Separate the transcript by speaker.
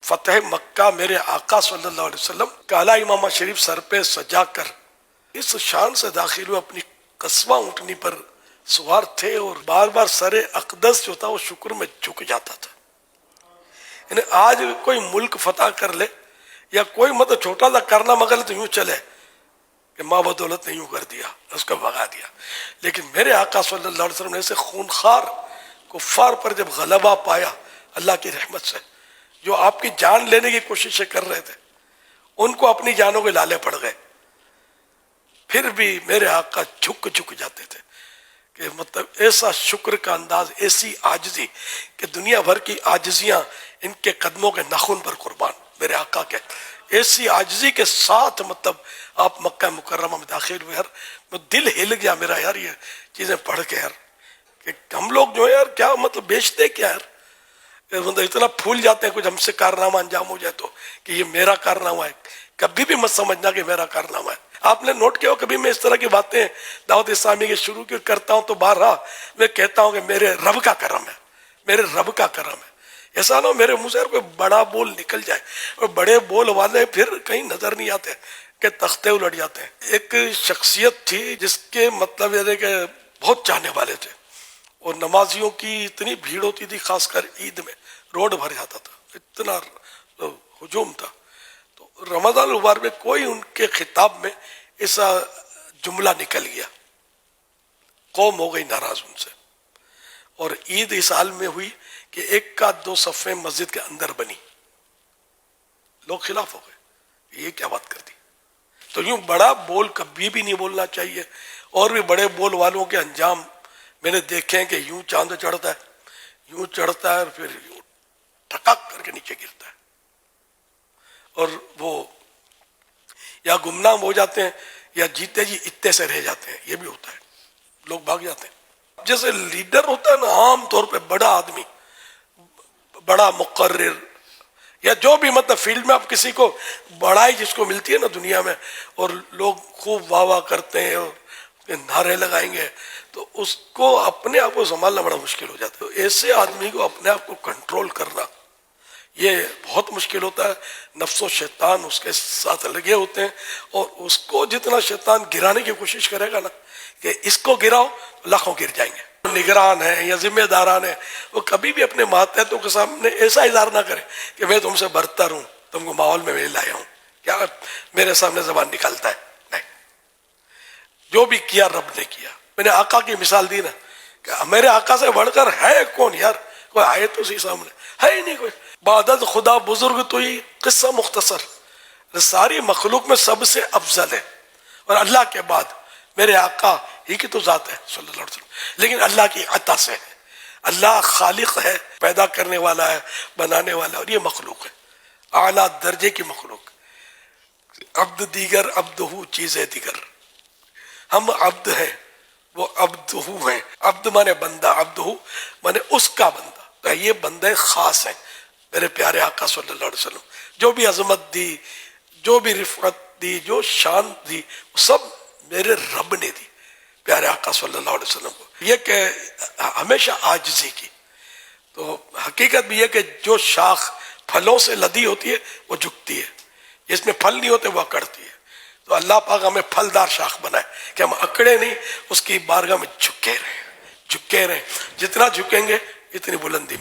Speaker 1: فتح مکہ میرے آقا صلی اللہ علیہ وسلم کالا امامہ شریف سر پہ سجا کر اس شان سے داخل ہوئے، اپنی قصبہ اونٹنی پر سوار تھے، اور بار بار سر اقدس جو تھا وہ شکر میں جھک جاتا تھا۔ یعنی آج کوئی ملک فتح کر لے یا کوئی مطلب چھوٹا سا کرنا مگر تو یوں چلے کہ ماں بدولت نے یوں کر دیا، اس کو بھگا دیا، لیکن میرے آقا صلی اللہ علیہ وسلم نے ایسے خونخوار کفار پر جب غلبہ پایا اللہ کی رحمت سے، جو آپ کی جان لینے کی کوششیں کر رہے تھے ان کو اپنی جانوں کے لالے پڑ گئے، پھر بھی میرے آقا جھک جاتے تھے کہ مطلب ایسا شکر کا انداز، ایسی عاجزی کہ دنیا بھر کی عاجزیاں ان کے قدموں کے ناخن پر قربان میرے آقا کے، ایسی عاجزی کے ساتھ مطلب آپ مکہ مکرمہ میں داخل ہوئے۔ یار دل ہل گیا میرا یار یہ چیزیں پڑھ کے، یار کہ ہم لوگ جو ہے یار کیا مطلب بیچتے کیا یار، مطلب اتنا پھول جاتے ہیں کچھ ہم سے کارنامہ انجام ہو جائے تو کہ یہ میرا کارنامہ ہے، کبھی بھی مت سمجھنا کہ میرا کارنامہ ہے۔ آپ نے نوٹ کیا ہو کبھی میں اس طرح کی باتیں دعوت اسلامی کے شروع کی کرتا ہوں تو بارہا میں کہتا ہوں کہ میرے رب کا کرم ہے، میرے رب کا کرم ہے، ایسا نہ ہو میرے منہ سے کوئی بڑا بول نکل جائے اور بڑے بول والے پھر کہیں نظر نہیں آتے کہ تختے الٹ جاتے ہیں۔ ایک شخصیت تھی جس کے مطلب یہ کہ بہت چاہنے والے تھے، اور نمازیوں کی اتنی بھیڑ ہوتی تھی، خاص کر عید میں روڈ بھر جاتا تھا، اتنا ہجوم تھا۔ تو رمضان المبارک میں کوئی ان کے خطاب میں ایسا جملہ نکل گیا، قوم ہو گئی ناراض ان سے، اور عید اس حال میں ہوئی کہ ایک کا دو صفیں مسجد کے اندر بنی، لوگ خلاف ہو گئے، یہ کیا بات کر دی۔ تو یوں بڑا بول کبھی بھی نہیں بولنا چاہیے، اور بھی بڑے بول والوں کے انجام میں نے دیکھے ہیں کہ یوں چاند چڑھتا ہے، یوں چڑھتا ہے اور پھر یوں ٹھکاک کر کے نیچے گرتا ہے، اور وہ یا گمنام ہو جاتے ہیں یا جیتے جی اتے سے رہ جاتے ہیں، یہ بھی ہوتا ہے، لوگ بھاگ جاتے ہیں۔ جیسے لیڈر ہوتا ہے نا عام طور پہ بڑا آدمی، بڑا مقرر، یا جو بھی مطلب فیلڈ میں آپ کسی کو بڑائی جس کو ملتی ہے نا دنیا میں، اور لوگ خوب واہ واہ کرتے ہیں اور نعرے لگائیں گے، تو اس کو اپنے آپ کو سنبھالنا بڑا مشکل ہو جاتا ہے۔ ایسے آدمی کو اپنے آپ کو کنٹرول کرنا یہ بہت مشکل ہوتا ہے، نفس و شیطان اس کے ساتھ لگے ہوتے ہیں، اور اس کو جتنا شیطان گرانے کی کوشش کرے گا نا کہ اس کو گراؤ لاکھوں گر جائیں گے۔ نگران ہیں یا ذمہ داران ہیں، وہ کبھی بھی اپنے ماتحتوں کے سامنے ایسا اظہار نہ کرے کہ میں تم سے برتر ہوں، تم کو ماحول میں لایا ہوں، کیا میرے سامنے زبان نکالتا ہے؟ نہیں، جو بھی کیا رب نے کیا۔ میں نے آقا کی مثال دی نا کہ میرے آقا سے بڑھ کر ہے کون یار، کوئی آئے تو اسی سامنے ہے ہی نہیں کوئی۔ بعدد خدا بزرگ تو ہی قصہ مختصر، ساری مخلوق میں سب سے افضل ہے، اور اللہ کے بعد میرے آقا ہی کی تو ذات ہے صلی اللہ علیہ وسلم، لیکن اللہ کی عطا سے ہے۔ اللہ خالق ہے، پیدا کرنے والا ہے، بنانے والا، اور یہ مخلوق ہے اعلیٰ درجے کی مخلوق۔ عبد دیگر عبدہ چیزیں دیگر، ہم عبد ہیں، وہ عبدہ ہیں۔ عبد مانے بندہ، عبدہ مانے اس کا بندہ، تو یہ بندے خاص ہیں میرے پیارے آقا صلی اللہ علیہ وسلم۔ جو بھی عظمت دی، جو بھی رفعت دی، جو شان دی، سب میرے رب نے دی پیارے آقا صلی اللہ علیہ وسلم کو۔ یہ کہ ہمیشہ عاجزی کی، تو حقیقت بھی یہ کہ جو شاخ پھلوں سے لدی ہوتی ہے وہ جھکتی ہے، جس میں پھل نہیں ہوتے وہ اکڑتی ہے۔ تو اللہ پاک ہمیں پھلدار شاخ بنائے کہ ہم اکڑے نہیں، اس کی بارگاہ میں جھکے رہیں، جھکے رہیں، جتنا جھکیں گے اتنی بلندی میں۔